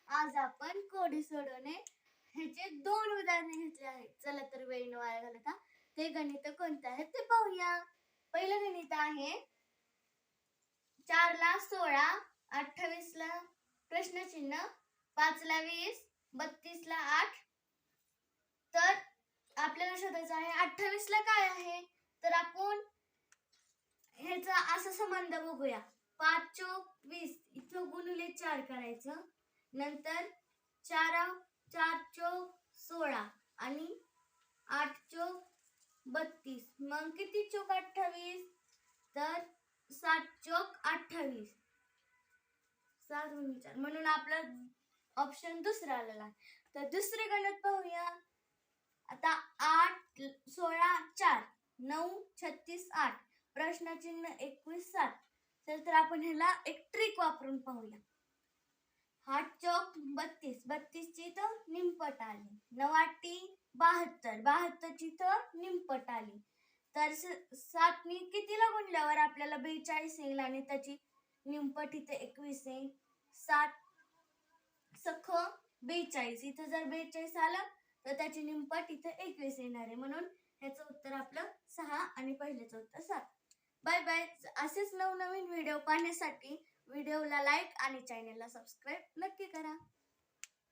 आज आपण कोडी सोडवणे ह्याचे 2 उदाहरणे घेतले आहेत. चला तर वेळ न वाया घालवता ते गणित कोणते आहेत ते पाहूया. पहिलं गणित आहे 4 ला 16, 28 ला प्रश्नचिन्ह, 5 ला 20, 32 ला 8. तर आपल्याला शोधायचं आहे 28 ला काय आहे. तर आपण ह्याचा असा संबंध बघूया. 5 चौक 20 इथं गुणिले 4 करायचं, नंतर 4 चौक 16 आणि 8 चौक 32. मग किती चौक 28? तर 7 चौक 28. 7 गुणिले 4 म्हणून आपला ऑप्शन दुसरा आलेला. तर दुसरे गणित पाहूया. आता 8 16 4 9 36 8 प्रश्नचिन्ह 21 7. तर आपण ह्याला एक ट्रिक वापरून पाहूया. 8 चौक 32, 32 ची इथं निमपट आली. 9 8 72, 72 ची इथं निमपट आली. तर 7 नी कितीला गुणल्यावर आपल्याला 42 येईल आणि त्याची निमपट इथे 21 येईल. 7 सख 42. इथं जर 42 आलं तर त्याची निमपट इथे 21 येणार आहे. म्हणून ह्याचं उत्तर आपलं 6 आणि पहिल्याचं उत्तर 7. Bye bye. असेच नवनवीन व्हिडिओ पाहण्यासाठी व्हिडिओला लाईक आणि चॅनलला सबस्क्राईब नक्की करा.